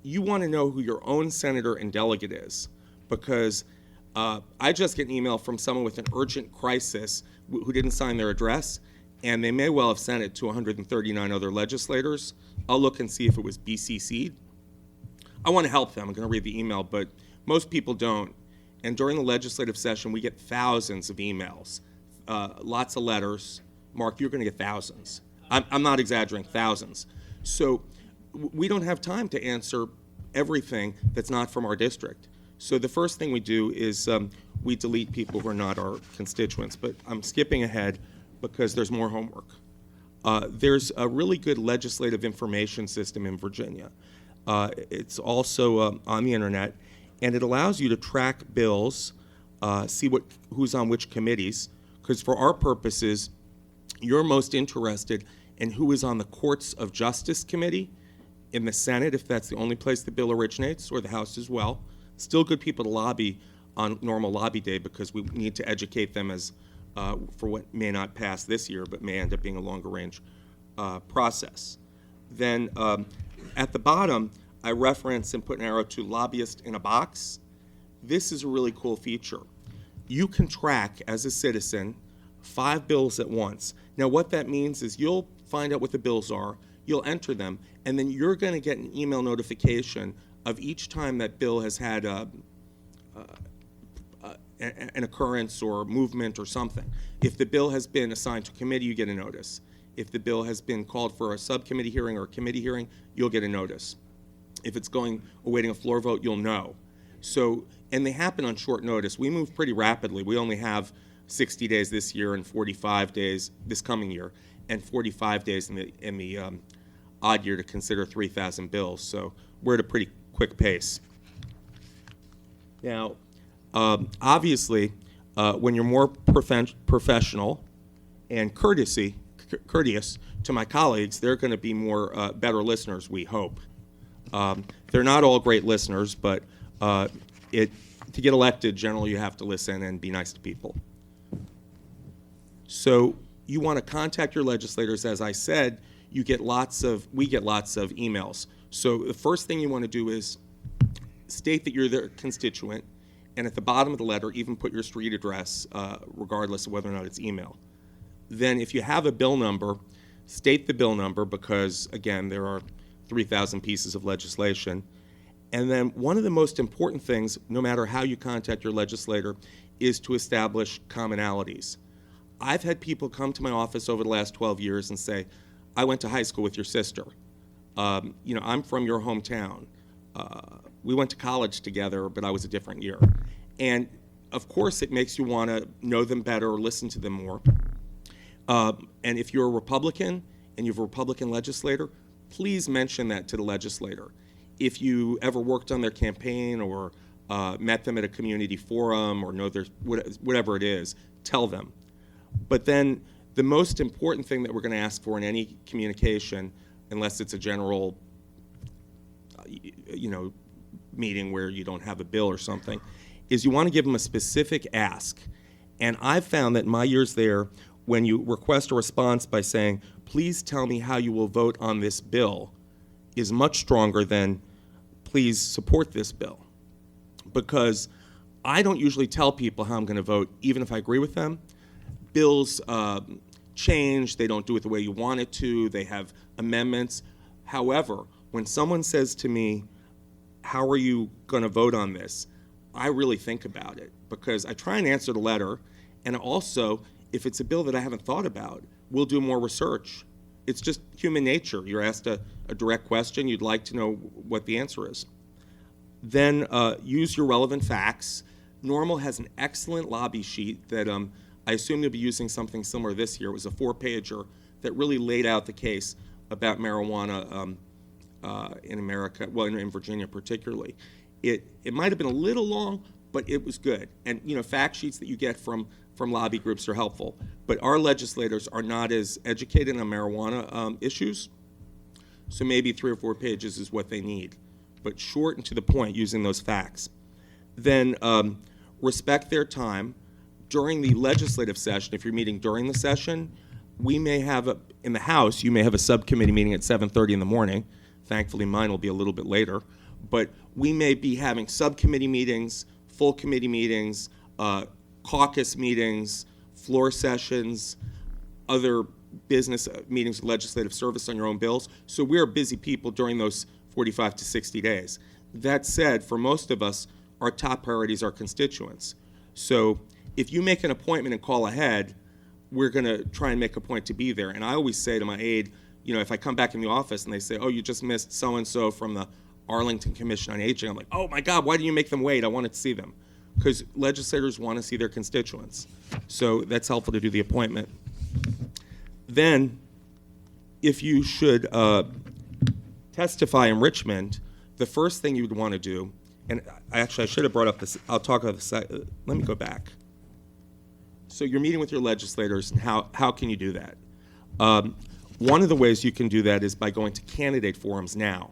Speaker 6: You want to know who your own senator and delegate is, because I just get an email from someone with an urgent crisis who didn't sign their address, and they may well have sent it to 139 other legislators. I'll look and see if it was BCC'd. I want to help them. I'm going to read the email, but most people don't. And during the legislative session, we get thousands of emails, lots of letters. Mark, you're going to get thousands. I'm not exaggerating, thousands. So we don't have time to answer everything that's not from our district. So the first thing we do is we delete people who are not our constituents. But I'm skipping ahead because there's more homework. There's a really good legislative information system in Virginia. It's also on the internet, and it allows you to track bills, see who's on which committees, because for our purposes, you're most interested in who is on the Courts of Justice Committee in the Senate, if that's the only place the bill originates, or the House as well. Still good people to lobby on normal lobby day because we need to educate them as for what may not pass this year but may end up being a longer range process. Then at the bottom, I reference and put an arrow to lobbyist in a box. This is a really cool feature. You can track, as a citizen, 5 bills at once. Now, what that means is you'll find out what the bills are, you'll enter them, and then you're going to get an email notification of each time that bill has had an occurrence or movement or something. If the bill has been assigned to committee, you get a notice. If the bill has been called for a subcommittee hearing or a committee hearing, you'll get a notice. If it's awaiting a floor vote, you'll know. So, and they happen on short notice. We move pretty rapidly. We only have 60 days this year and 45 days this coming year, and 45 days in the odd year to consider 3,000 bills. So we're at a pretty quick pace. Now, obviously, when you're more professional and courteous to my colleagues, they're going to be more better listeners, we hope. They're not all great listeners, but to get elected, generally you have to listen and be nice to people. So you want to contact your legislators. As I said, we get lots of emails. So the first thing you want to do is state that you're their constituent, and at the bottom of the letter, even put your street address, regardless of whether or not it's email. Then if you have a bill number, state the bill number because, again, there are 3,000 pieces of legislation. And then one of the most important things, no matter how you contact your legislator, is to establish commonalities. I've had people come to my office over the last 12 years and say, I went to high school with your sister. I'm from your hometown. We went to college together, but I was a different year. And of course, it makes you want to know them better or listen to them more. And if you're a Republican and you have a Republican legislator, please mention that to the legislator. If you ever worked on their campaign or met them at a community forum or know their whatever it is, tell them. But then the most important thing that we're going to ask for in any communication, unless it's a general, meeting where you don't have a bill or something, is you want to give them a specific ask. And I've found that in my years there, when you request a response by saying, please tell me how you will vote on this bill, is much stronger than, please support this bill. Because I don't usually tell people how I'm going to vote, even if I agree with them. Bills change, they don't do it the way you want it to, they have amendments. However, when someone says to me, how are you going to vote on this? I really think about it because I try and answer the letter, and also, if it's a bill that I haven't thought about, we'll do more research. It's just human nature. You're asked a direct question, you'd like to know what the answer is. Then use your relevant facts. NORML has an excellent lobby sheet that I assume you'll be using something similar this year. It was a 4-pager that really laid out the case about marijuana in America, well, in Virginia particularly. It might have been a little long, but it was good. And fact sheets that you get from lobby groups are helpful. But our legislators are not as educated on marijuana issues, so maybe 3 or 4 pages is what they need. But short and to the point using those facts. Then respect their time. During the legislative session, if you're meeting during the session, we may have, in the House, you may have a subcommittee meeting at 7:30 in the morning. Thankfully, mine will be a little bit later. But we may be having subcommittee meetings, full committee meetings, caucus meetings, floor sessions, other business meetings with legislative service on your own bills. So we're busy people during those 45 to 60 days. That said, for most of us, our top priorities are constituents. So if you make an appointment and call ahead, we're going to try and make a point to be there. And I always say to my aide, if I come back in the office and they say, oh, you just missed so-and-so from the Arlington Commission on Aging, I'm like, oh my God, why do you make them wait? I wanted to see them. Because legislators want to see their constituents. So that's helpful to do the appointment. Then, if you should testify in Richmond, the first thing you would want to do, and I should have brought up this, I'll talk about this, let me go back. So you're meeting with your legislators, and how can you do that? One of the ways you can do that is by going to candidate forums now.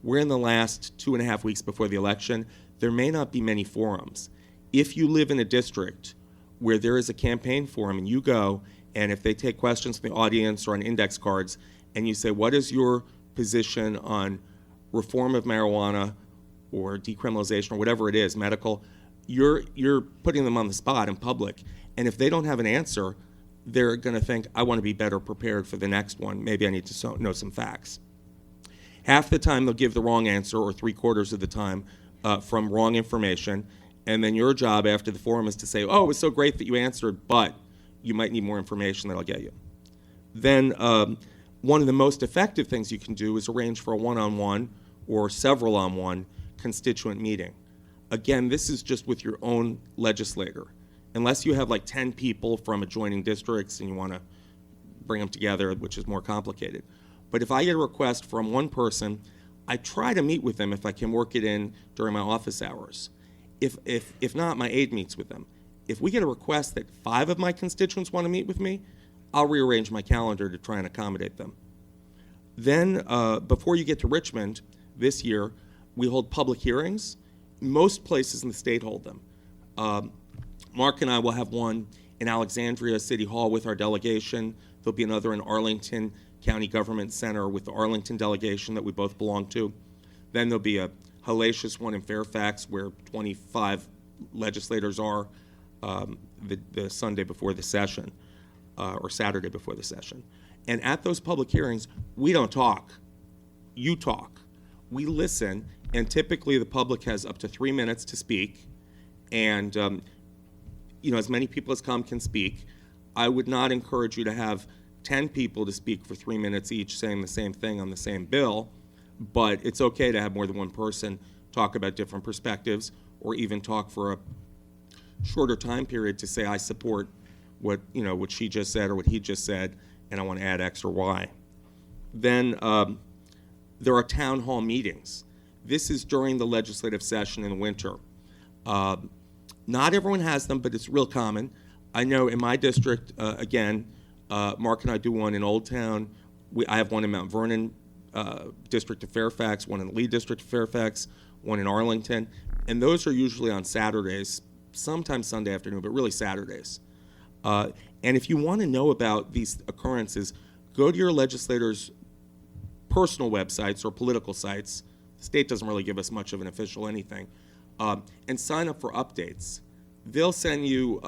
Speaker 6: We're in the last 2.5 weeks before the election. There may not be many forums. If you live in a district where there is a campaign forum and you go, and if they take questions from the audience or on index cards, and you say, what is your position on reform of marijuana or decriminalization or whatever it is, medical, you're putting them on the spot in public. And if they don't have an answer, they're going to think, I want to be better prepared for the next one. Maybe I need to know some facts. Half the time they'll give the wrong answer, or 3/4 of the time from wrong information. And then your job after the forum is to say, oh, it was so great that you answered, but you might need more information that I'll get you. Then one of the most effective things you can do is arrange for a one-on-one or several-on-one constituent meeting. Again, this is just with your own legislator. Unless you have like 10 people from adjoining districts and you want to bring them together, which is more complicated. But if I get a request from one person, I try to meet with them if I can work it in during my office hours. If not, my aide meets with them. If we get a request that 5 of my constituents want to meet with me, I'll rearrange my calendar to try and accommodate them. Then, before you get to Richmond this year, we hold public hearings. Most places in the state hold them. Mark and I will have one in Alexandria City Hall with our delegation. There'll be another in Arlington County Government Center with the Arlington delegation that we both belong to. Then there'll be a hellacious one in Fairfax where 25 legislators are the Sunday before the session, or Saturday before the session. And at those public hearings, we don't talk. You talk. We listen, and typically the public has up to 3 minutes to speak, and as many people as come can speak. I would not encourage you to have 10 people to speak for 3 minutes each saying the same thing on the same bill, but it's okay to have more than one person talk about different perspectives, or even talk for a shorter time period to say, I support what she just said or what he just said, and I want to add X or Y. Then there are town hall meetings. This is during the legislative session in the winter. Not everyone has them, but it's real common. I know in my district, Mark and I do one in Old Town. I have one in Mount Vernon, District of Fairfax, one in the Lee District of Fairfax, one in Arlington. And those are usually on Saturdays, sometimes Sunday afternoon, but really Saturdays. And if you want to know about these occurrences, go to your legislators' personal websites or political sites. The state doesn't really give us much of an official anything. And sign up for updates. They'll send you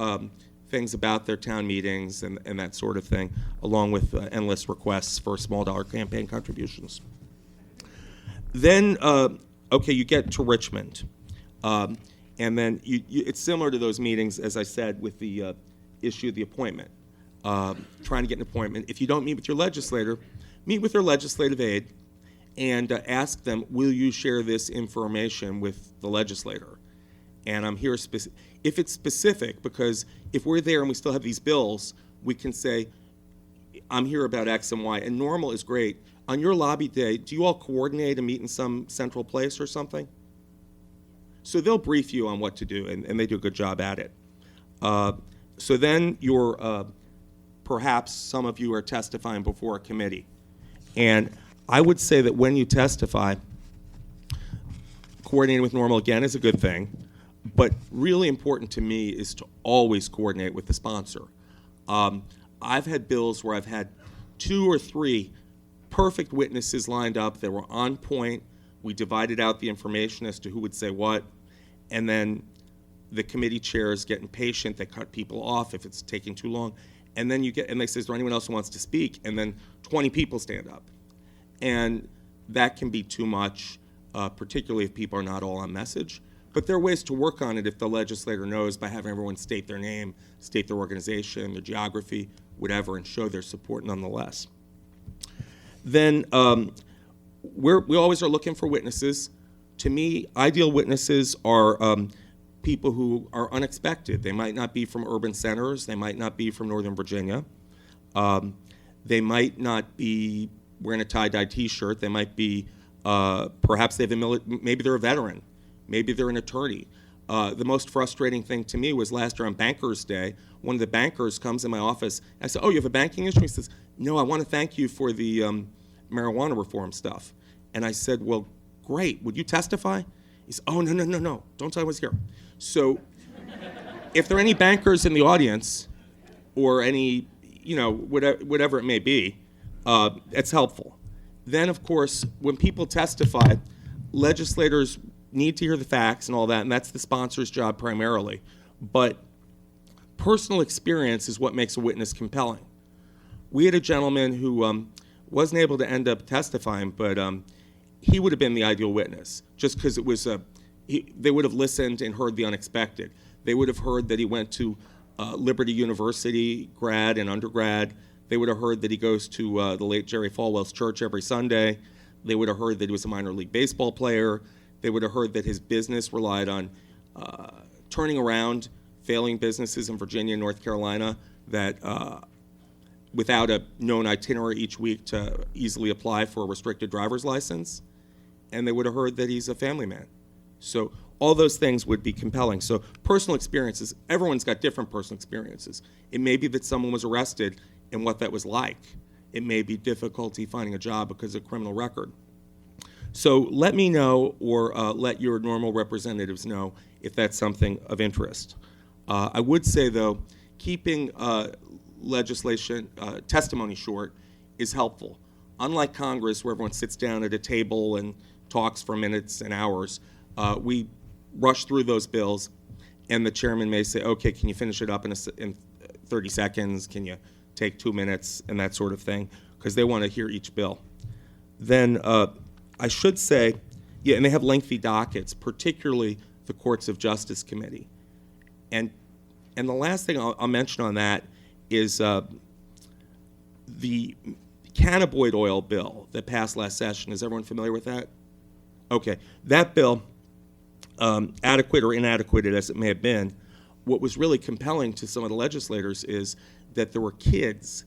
Speaker 6: things about their town meetings and that sort of thing, along with endless requests for small dollar campaign contributions. Then, you get to Richmond. And then it's similar to those meetings, as I said, with the issue of the appointment. Trying to get an appointment. If you don't meet with your legislator, meet with their legislative aide and ask them, will you share this information with the legislator? And I'm here if it's specific, because if we're there and we still have these bills, we can say, I'm here about X and Y. And NORML is great. On your lobby day, do you all coordinate and meet in some central place or something? So they'll brief you on what to do, and they do a good job at it. So then perhaps some of you are testifying before a committee. And I would say that when you testify, coordinating with NORML again is a good thing, but really important to me is to always coordinate with the sponsor. I've had bills where I've had 2 or 3 perfect witnesses lined up. They were on point. We divided out the information as to who would say what, and then the committee chairs get impatient. They cut people off if it's taking too long, and then they say, is there anyone else who wants to speak? And then 20 people stand up, and that can be too much, particularly if people are not all on message. But there are ways to work on it if the legislator knows, by having everyone state their name, state their organization, their geography, whatever, and show their support nonetheless. Then we always are looking for witnesses. To me, ideal witnesses are people who are unexpected. They might not be from urban centers. They might not be from Northern Virginia. They might not be wearing a tie-dye T-shirt. They might be, perhaps maybe they're a veteran. Maybe they're an attorney. The most frustrating thing to me was last year on Bankers Day. One of the bankers comes in my office. I said, oh, you have a banking issue? He says, no, I want to thank you for the marijuana reform stuff. And I said, well, great. Would you testify? He said, oh, no. Don't tell I was here. So if there are any bankers in the audience or any, whatever it may be, it's helpful. Then, of course, when people testify, legislators need to hear the facts and all that, and that's the sponsor's job primarily. But personal experience is what makes a witness compelling. We had a gentleman who wasn't able to end up testifying, but he would have been the ideal witness, just because it was they would have listened and heard the unexpected. They would have heard that he went to Liberty University, grad and undergrad. They would have heard that he goes to the late Jerry Falwell's church every Sunday. They would have heard that he was a minor league baseball player. They would have heard that his business relied on turning around failing businesses in Virginia and North Carolina that without a known itinerary each week to easily apply for a restricted driver's license. And they would have heard that he's a family man. So all those things would be compelling. So personal experiences, everyone's got different personal experiences. It may be that someone was arrested and what that was like. It may be difficulty finding a job because of a criminal record. So let me know, or let your NORML representatives know if that's something of interest. I would say, though, keeping legislation, testimony short is helpful. Unlike Congress, where everyone sits down at a table and talks for minutes and hours, we rush through those bills, and the chairman may say, okay, can you finish it up in 30 seconds? Can you take 2 minutes, and that sort of thing, because they want to hear each bill. Then I should say, yeah, and they have lengthy dockets, particularly the Courts of Justice Committee. And the last thing I'll mention on that is the cannabinoid oil bill that passed last session. Is everyone familiar with that? Okay. That bill, adequate or inadequate as it may have been, what was really compelling to some of the legislators is that there were kids,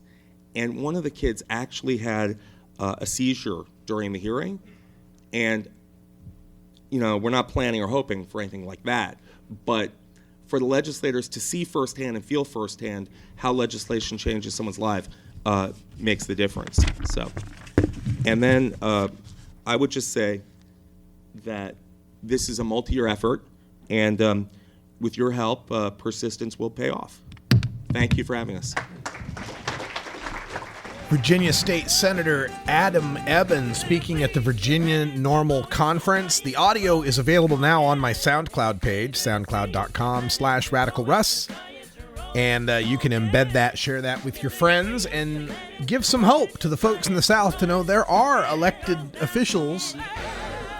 Speaker 6: and one of the kids actually had a seizure during the hearing. And, you know, we're not planning or hoping for anything like that, but for the legislators to see firsthand and feel firsthand how legislation changes someone's life makes the difference. So, and then I would just say that this is a multi-year effort, and with your help, persistence will pay off. Thank you for having us.
Speaker 13: Virginia State Senator Adam Ebbin speaking at the Virginia NORML Conference. The audio is available now on my SoundCloud page, soundcloud.com/RadicalRuss. And you can embed that, share that with your friends, and give some hope to the folks in the South to know there are elected officials,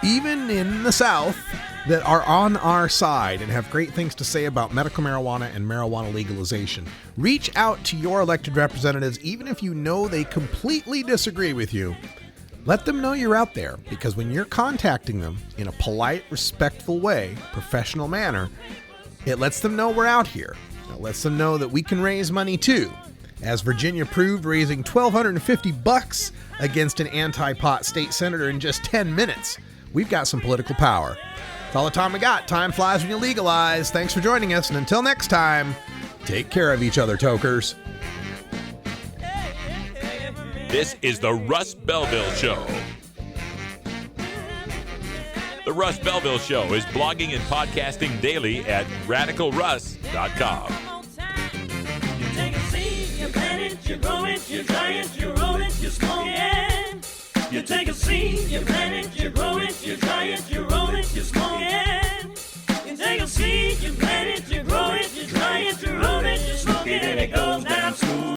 Speaker 13: even in the South, that are on our side and have great things to say about medical marijuana and marijuana legalization. Reach out to your elected representatives, even if you know they completely disagree with you. Let them know you're out there, because when you're contacting them in a polite, respectful way, professional manner, it lets them know we're out here. It lets them know that we can raise money too, as Virginia proved, raising $1,250 against an anti-pot state senator in just 10 minutes. We've got some political power. That's all the time we got. Time flies when you legalize. Thanks for joining us, and until next time, take care of each other, tokers.
Speaker 3: This is the Russ Belville Show. The Russ Belville Show is blogging and podcasting daily at radicalruss.com.
Speaker 1: You take a seed, you plant it, you grow it, you dry it, you roll it, you smoke it. You take a seed, you plant it, you grow it, you dry it, you roll it, you smoke it.